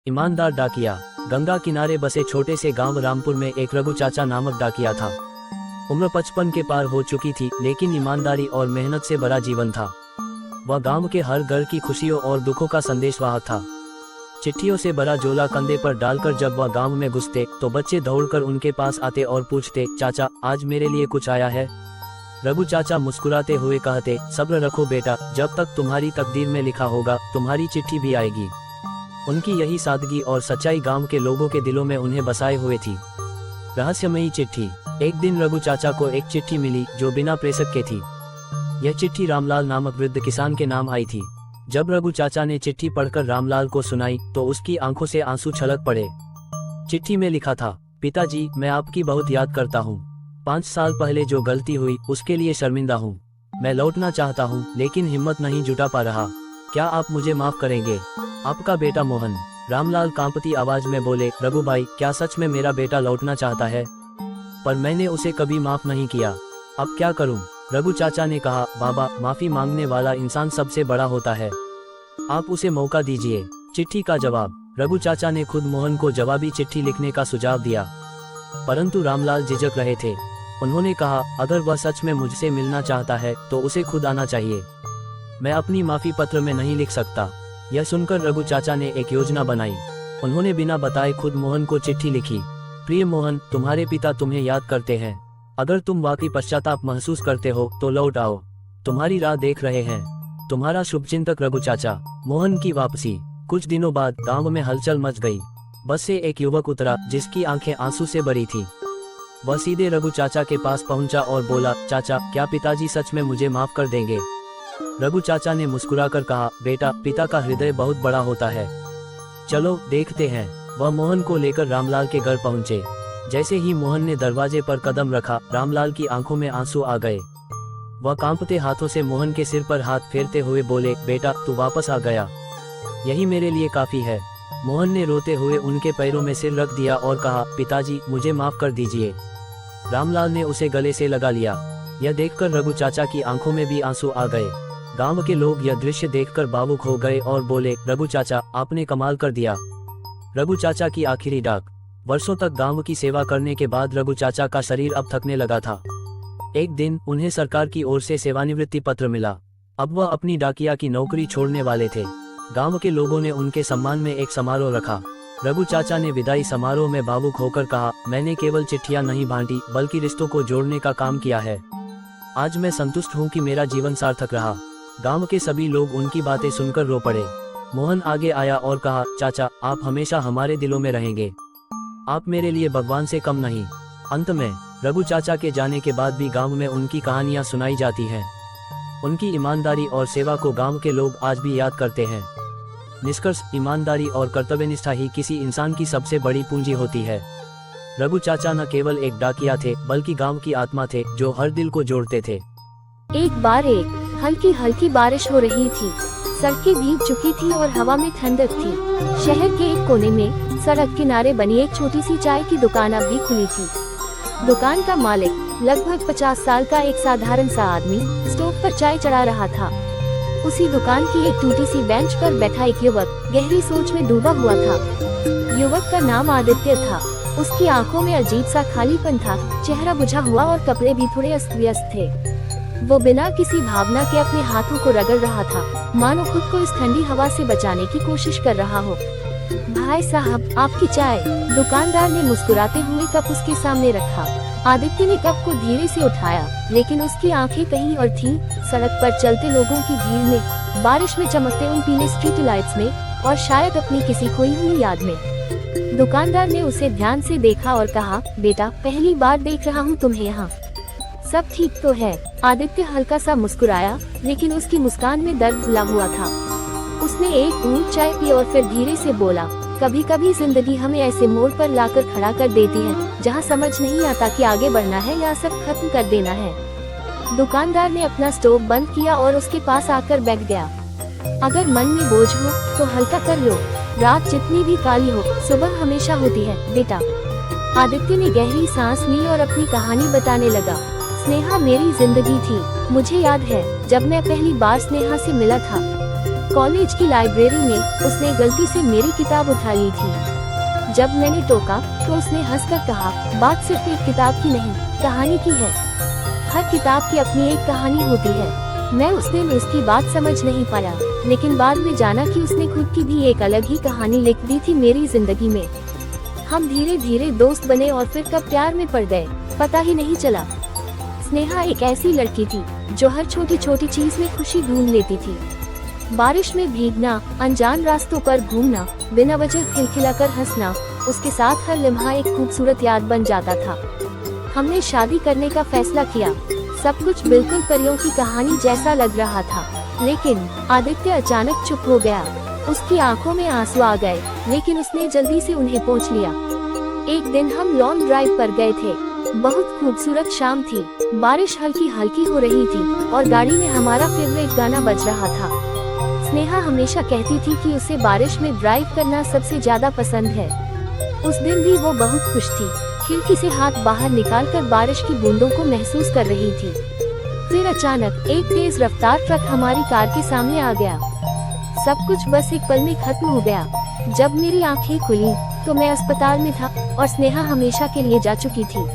ईमानदार डाकिया। गंगा किनारे बसे छोटे से गांव रामपुर में एक रघु चाचा नामक डाकिया था। उम्र 55 के पार हो चुकी थी, लेकिन ईमानदारी और मेहनत से भरा जीवन था। वह गांव के हर घर की खुशियों और दुखों का संदेशवाहक था। चिट्ठियों से भरा झोला कंधे पर डालकर जब वह गांव में घुसते तो बच्चे दौड़कर उनके पास आते और पूछते, चाचा आज मेरे लिए कुछ आया है? रघु चाचा मुस्कुराते हुए कहते, सब्र रखो बेटा, जब तक तुम्हारी तकदीर में लिखा होगा तुम्हारी चिट्ठी भी आएगी। उनकी यही सादगी और सच्चाई गांव के लोगों के दिलों में उन्हें बसाए हुए थी। रहस्यमयी चिट्ठी। एक दिन रघु चाचा को एक चिट्ठी मिली जो बिना प्रेषक के थी। यह चिट्ठी रामलाल नामक वृद्ध किसान के नाम आई थी। जब रघु चाचा ने चिट्ठी पढ़कर रामलाल को सुनाई तो उसकी आंखों से आंसू छलक पड़े। चिट्ठी में लिखा था, पिताजी मैं आपकी बहुत याद करता हूँ। 5 साल पहले जो गलती हुई उसके लिए शर्मिंदा हूँ। मैं लौटना चाहता हूँ लेकिन हिम्मत नहीं जुटा पा रहा। क्या आप मुझे माफ करेंगे? आपका बेटा मोहन। रामलाल कांपती आवाज में बोले, रघु भाई क्या सच में मेरा बेटा लौटना चाहता है? पर मैंने उसे कभी माफ नहीं किया, अब क्या करूं? रघु चाचा ने कहा, बाबा माफी मांगने वाला इंसान सबसे बड़ा होता है, आप उसे मौका दीजिए। चिट्ठी का जवाब। रघु चाचा ने खुद मोहन को जवाबी चिट्ठी लिखने का सुझाव दिया, परंतु रामलाल झिझक रहे थे। उन्होंने कहा, अगर वह सच में मुझसे मिलना चाहता है तो उसे खुद आना चाहिए, मैं अपनी माफी पत्र में नहीं लिख सकता। यह सुनकर रघु चाचा ने एक योजना बनाई। उन्होंने बिना बताए खुद मोहन को चिट्ठी लिखी। प्रिय मोहन, तुम्हारे पिता तुम्हें याद करते हैं। अगर तुम वाकई पश्चाताप महसूस करते हो तो लौट आओ, तुम्हारी राह देख रहे हैं। तुम्हारा शुभचिंतक रघु चाचा। मोहन की वापसी। कुछ दिनों बाद गांव में हलचल मच गई। बस से एक युवक उतरा जिसकी आंखें आंसू से भरी थी। वह सीधे रघु चाचा के पास पहुंचा और बोला, चाचा क्या पिताजी सच में मुझे माफ कर देंगे? रघु चाचा ने मुस्कुराकर कहा, बेटा पिता का हृदय बहुत बड़ा होता है, चलो देखते हैं। वह मोहन को लेकर रामलाल के घर पहुंचे। जैसे ही मोहन ने दरवाजे पर कदम रखा रामलाल की आंखों में आंसू आ गए। वह कांपते हाथों से मोहन के सिर पर हाथ फेरते हुए बोले, बेटा तू वापस आ गया, यही मेरे लिए काफी है। मोहन ने रोते हुए उनके पैरों में सिर रख दिया और कहा, पिताजी मुझे माफ कर दीजिए। रामलाल ने उसे गले से लगा लिया। यह देखकर रघु चाचा की आंखों में भी आंसू आ गए। गांव के लोग यह दृश्य देखकर भावुक हो गए और बोले, रघु चाचा आपने कमाल कर दिया। रघु चाचा की आखिरी डाक। वर्षों तक गांव की सेवा करने के बाद रघु चाचा का शरीर अब थकने लगा था। एक दिन उन्हें सरकार की ओर से सेवानिवृत्ति पत्र मिला। अब वह अपनी डाकिया की नौकरी छोड़ने वाले थे। गांव के लोगों ने उनके सम्मान में एक समारोह रखा। रघु चाचा ने विदाई समारोह में भावुक होकर कहा, मैंने केवल चिट्ठियां नहीं बांटी बल्कि रिश्तों को जोड़ने का काम किया है। आज मैं संतुष्ट हूँ कि मेरा जीवन सार्थक रहा। गांव के सभी लोग उनकी बातें सुनकर रो पड़े। मोहन आगे आया और कहा, चाचा आप हमेशा हमारे दिलों में रहेंगे, आप मेरे लिए भगवान से कम नहीं। अंत में रघु चाचा के जाने के बाद भी गांव में उनकी कहानियां सुनाई जाती हैं। उनकी ईमानदारी और सेवा को गांव के लोग आज भी याद करते हैं। निष्कर्ष, ईमानदारी और कर्तव्यनिष्ठा ही किसी इंसान की सबसे बड़ी पूंजी होती है। रघु चाचा न केवल एक डाकिया थे बल्कि गांव की आत्मा थे जो हर दिल को जोड़ते थे। एक बार एक हल्की हल्की बारिश हो रही थी। सड़कें भीग चुकी थी और हवा में ठंडक थी। शहर के एक कोने में सड़क किनारे बनी एक छोटी सी चाय की दुकान अब भी खुली थी। दुकान का मालिक लगभग 50 साल का एक साधारण सा आदमी स्टोव पर चाय चढ़ा रहा था। उसी दुकान की एक टूटी सी बेंच पर बैठा एक युवक गहरी सोच में डूबा हुआ था। युवक का नाम आदित्य था। उसकी आंखों में अजीब सा खालीपन था, चेहरा बुझा हुआ और कपड़े भी थोड़े अस्त व्यस्त थे। वो बिना किसी भावना के अपने हाथों को रगड़ रहा था, मानो खुद को इस ठंडी हवा से बचाने की कोशिश कर रहा हो। भाई साहब आपकी चाय। दुकानदार ने मुस्कुराते हुए कप उसके सामने रखा। आदित्य ने कप को धीरे से उठाया, लेकिन उसकी आंखें कहीं और थीं। सड़क पर चलते लोगों की भीड़ में, बारिश में चमकते उन पीले स्ट्रीट लाइट्स में, और शायद अपनी किसी खोई हुई याद में। दुकानदार ने उसे ध्यान से देखा और कहा, बेटा पहली बार देख रहा हूँ तुम्हें यहाँ, सब ठीक तो है? आदित्य हल्का सा मुस्कुराया, लेकिन उसकी मुस्कान में दर्द घुला हुआ था। उसने एक घूंट चाय पी और फिर धीरे से बोला, कभी कभी जिंदगी हमें ऐसे मोड़ पर लाकर खड़ा कर देती है जहाँ समझ नहीं आता कि आगे बढ़ना है या सब खत्म कर देना है। दुकानदार ने अपना स्टोव बंद किया और उसके पास आकर बैठ गया। अगर मन में बोझ हो तो हल्का कर लो, रात जितनी भी काली हो सुबह हमेशा होती है बेटा। आदित्य ने गहरी सांस ली और अपनी कहानी बताने लगा। स्नेहा मेरी जिंदगी थी। मुझे याद है जब मैं पहली बार स्नेहा से मिला था, कॉलेज की लाइब्रेरी में उसने गलती से मेरी किताब उठा ली थी। जब मैंने टोका तो उसने हंसकर कहा, बात सिर्फ एक किताब की नहीं, कहानी की है। हर किताब की अपनी एक कहानी होती है। मैं उस दिन उसकी बात समझ नहीं पाया, लेकिन बाद में जाना कि उसने खुद की भी एक अलग ही कहानी लिख दी थी मेरी जिंदगी में। हम धीरे धीरे दोस्त बने और फिर कब प्यार में पड़ गए, पता ही नहीं चला। स्नेहा एक ऐसी लड़की थी जो हर छोटी छोटी चीज में खुशी ढूंढ लेती थी। बारिश में भीगना, अनजान रास्तों पर घूमना, बिना वजह खिलखिलाकर हंसना, उसके साथ हर लम्हा एक खूबसूरत याद बन जाता था। हमने शादी करने का फैसला किया। सब कुछ बिल्कुल परियों की कहानी जैसा लग रहा था, लेकिन आदित्य अचानक चुप हो गया। उसकी आंखों में आंसू आ गए, लेकिन उसने जल्दी से उन्हें पोंछ लिया। एक दिन हम लॉन्ग ड्राइव पर गए थे। बहुत खूबसूरत शाम थी। बारिश हल्की हल्की हो रही थी और गाड़ी में हमारा फेवरेट गाना बज रहा था। स्नेहा हमेशा कहती थी कि उसे बारिश में ड्राइव करना सबसे ज्यादा पसंद है। उस दिन भी वो बहुत खुश थी। खिड़की से हाथ बाहर निकालकर बारिश की बूंदों को महसूस कर रही थी। फिर अचानक एक तेज रफ्तार ट्रक हमारी कार के सामने आ गया। सब कुछ बस एक पल में खत्म हो गया। जब मेरी आंखें खुली तो मैं अस्पताल में था और स्नेहा हमेशा के लिए जा चुकी थी।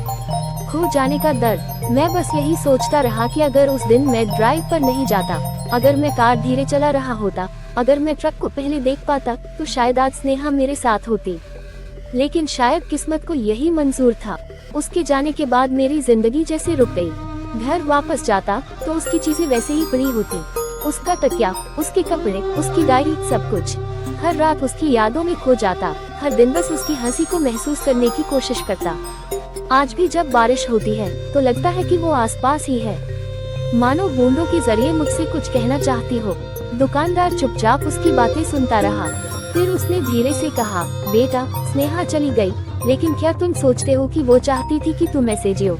खो जाने का दर्द। मैं बस यही सोचता रहा कि अगर उस दिन मैं ड्राइव पर नहीं जाता, अगर मैं कार धीरे चला रहा होता, अगर मैं ट्रक को पहले देख पाता, तो शायद आज स्नेहा मेरे साथ होती। लेकिन शायद किस्मत को यही मंजूर था। उसके जाने के बाद मेरी जिंदगी जैसे रुक गई। घर वापस जाता तो उसकी चीजें वैसे ही पड़ी होती। उसका तकिया, उसके कपड़े, उसकी डायरी, सब कुछ। हर रात उसकी यादों में खो जाता। हर दिन बस उसकी हंसी को महसूस करने की कोशिश करता। आज भी जब बारिश होती है तो लगता है कि वो आसपास ही है, मानो बूंदों के जरिए मुझसे कुछ कहना चाहती हो। दुकानदार चुपचाप उसकी बातें सुनता रहा। फिर उसने धीरे से कहा, बेटा, स्नेहा चली गई, लेकिन क्या तुम सोचते हो कि वो चाहती थी कि तुम ऐसे जियो,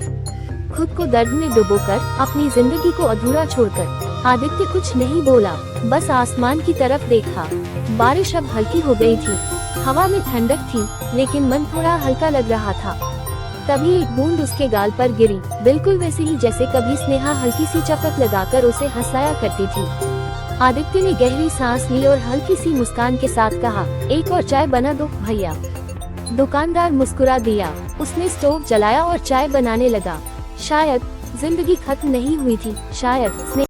खुद को दर्द में डुबोकर, अपनी जिंदगी को अधूरा छोड़कर? आदित्य कुछ नहीं बोला, बस आसमान की तरफ देखा। बारिश अब हल्की हो गई थी। हवा में ठंडक थी, लेकिन मन थोड़ा हल्का लग रहा था। तभी एक बूंद उसके गाल पर गिरी, बिल्कुल वैसे ही जैसे कभी स्नेहा हल्की सी चपत लगाकर उसे हंसाया करती थी। आदित्य ने गहरी सांस ली और हल्की सी मुस्कान के साथ कहा, एक और चाय बना दो भैया। दुकानदार मुस्कुरा दिया। उसने स्टोव जलाया और चाय बनाने लगा। शायद जिंदगी खत्म नहीं हुई थी, शायद